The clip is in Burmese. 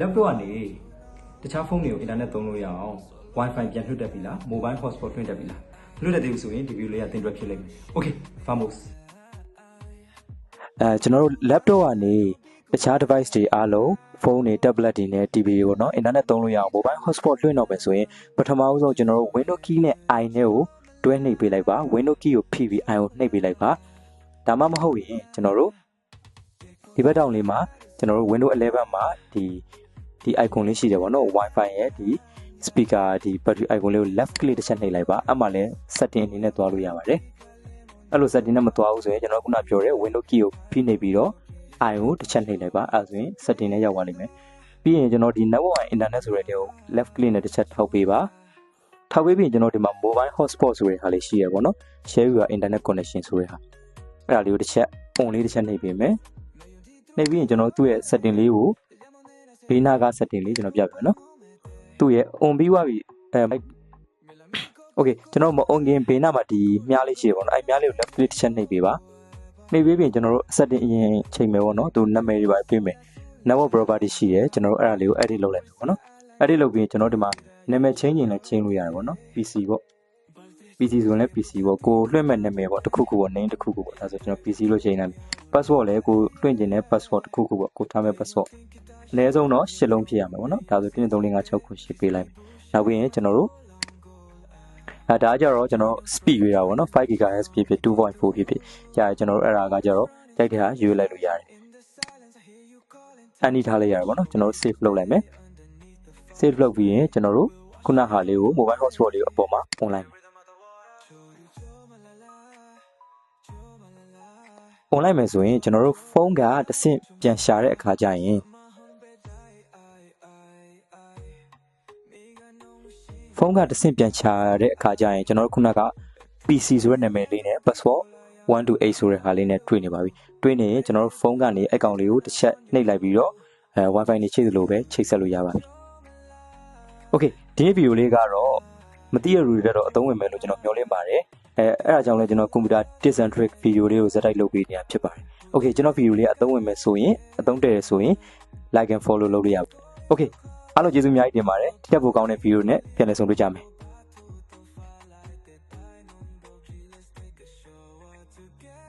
laptop ကနေတခြားဖုန်းတွေကို internet သုံးလို့ရအောင် Wi-Fi ပြန်လွှတ်တက်ပြီလား mobile hotspot လွှတ်တက်ပြီလားမလွှတ်တက်သေးဘူးဆိုရင်ဒီ video လေးကသင်အတွက်ဖြစ်လိမ့်မယ် Okay vamos ကျွန်တော်တို့ laptop ကနေတခြား device တွေအားလုံးဖုန်းတွေ tablet တွေနဲ့ TV တွေပေါ့နော် internet သုံးလို့ရအောင် mobile hotspot လွှင့်တော့မယ်ဆိုရင်ပထမဆုံးကျွန်တော်တို့ window key နဲ့ i နဲ့ကိုတွဲနှိပ်ပေးလိုက်ပါ window key ကိုဖိပြီး i ကိုနှိပ်ပေးလိုက်ပါဒါမှမဟုတ်ရင်ကျွန်တော်တို့ဒီဘက်တောင်လေးမှာကျွန်တော်တို့ window 11မှာဒီ icon လေးရှိတယ်ပေါ့နော် Wi-Fi ရဲ့ဒီ speaker ဒီ battery icon လေးကို left click တစ်ချက်နှိပ်လိုက်ပါအဲ့မှာလည်း setting အနေနဲ့သွားလို့ရပါတယ်အဲ့လို setting နဲ့မသွားဘူးဆိုရင်ကျွန်တော်ခုနပြောတဲ့ window key ကိုဖိနှိပ်ပြီးတော့ i ကိုတစ်ချက်နှိပ်လိုက်ပါအဲ့ဆိုရင် setting နဲ့ရောက်သွားလိမ့်မယ်ပြီးရင်ကျွန်တော်ဒီ network and internet ဆိုတဲ့တဲ့ကို left click နဲ့တစ်ချက်ထောက်ပေးပါထောက်ပေးပြီးကျွန်တော်ဒီမှာ mobile hotspot ဆိုတဲ့ဟာလေးရှိရပေါ့နော် share your internet connection ဆိုတဲ့ဟာအဲ့ဒါလေးကိုတစ်ချက် on လေးတစ်ချက်နှိပ်ပေးမယ်နှိပ်ပြီးရင်ကျွန်တော်သူ့ရဲ့ setting လေးကိုဘေးနားက setting လေးကျွန်တော်ပြပြမယ်နော်သူ့ရဲ့ on ပြီးသွားပြီokay ကျွန်တော်မ on ခင်ဘေးနားမှာဒီမြားလေးရှိရပေါ့နော်အဲ့မြားလေးကို left click တစ်ချက်နှိပ်ပေးပါနှိပ်ပေးပြီးကျွန်တော်တို့ setting အရင်ချိန်မယ်ပေါ့နော်သူနာမည်တွေပါပေးမယ် network property ရှိတယ်ကျွန်တော်တို့အဲ့ဒါလေးကို edit လုပ်လိုက်မယ်ပေါ့နော် edit လုပ်ပြီးကျွန်တော်ဒီမှာနာမည် change ရင်လည်း change လို့ရတယ်ပေါ့နော် PC ပေါ့ PC ဆိုရင်လည်း PC ပေါ့ကိုလွှင့်မဲ့နာမည်ပေါ့တစ်ခုခုပေါ့ name တစ်ခုခုပေါ့ဒါဆိုကျွန်တော် PC လို့ချိန်လိုက်မယ် password လည်းကိုလွှင့်ကျင်တဲ့ password တစ်ခုခုပေါ့ကိုထားမဲ့ password အနည်းဆုံးတော့10လုံးဖြစ်ရမှာပေါ့နော်ဒါဆို1 2 3 4 5 6 9 10ပေးလိုက်မယ်နောက်ပြီးရင်ကျွန်တော်တို့ဒါကြတော့ကျွန်တော် speed ရွေးတာပေါ့နော် 5GHz ဖြစ်ဖြစ် 2.4 ဖြစ်ဖြစ်ကြာကျွန်တော်တို့အဲ့ဒါကကြတော့ကြိုက်တဲ့ဟာရွေးလိုက်လို့ရတယ်အန်နီထားလိုက်ရတယ်ပေါ့နော်ကျွန်တော်တို့ save လုပ်လိုက်မယ် save လုပ်ပြီးရင်ကျွန်တော်တို့ခုနဟာလေးကို mobile hotspot လေးကိုအပေါ်မှာ on လိုက်မယ် on လိုက်မယ်ဆိုရင်ကျွန်တော်တို့ဖုန်းကတစ်ဆင့်ပြန်ရှာတဲ့အခါကျရင်ဖုန်းကတစ်ဆင့်ပြန်ရှာတဲ့အခါကျရင်ကျွန်တော်တို့ခုနက PC ဆိုတဲ့နာမည်လေးနဲ့ password 128ဆိုတဲ့ဟာလေးနဲ့တွေ့နေပါပြီတွေ့နေရင်ကျွန်တော်တို့ဖုန်းကနေအကောင့်လေးကိုတစ်ချက်နှိပ်လိုက်ပြီးတော့Wi-Fi နဲ့ချိတ်သလိုပဲချိတ်ဆက်လို့ရပါပြီ Okay ဒီဗီဒီယိုလေးကတော့မသိရလူတွေတော့အသုံးဝင်မယ်လို့ကျွန်တော်မျှော်လင့်ပါတယ်အဲ့ဒါကြောင့်လည်းကျွန်တော် computer tips and trick ဗီဒီယိုလေးကိုဇာတ်တိုက်လုပ်ပေးနေတာဖြစ်ပါတယ် Okay ကျွန်တော်ဗီဒီယိုလေးအသုံးဝင်မယ်ဆိုရင်အသုံးတည့်ရဆိုရင် like and follow လုပ်လို့ရပါတယ် Okay အားလုံးကျေးဇူးအများကြီးတင်ပါတယ်ဒီထက်ပိုကောင်းတဲ့ဗီဒီယိုနဲ့ပြန်လည်ဆုံတွေ့ကြမယ်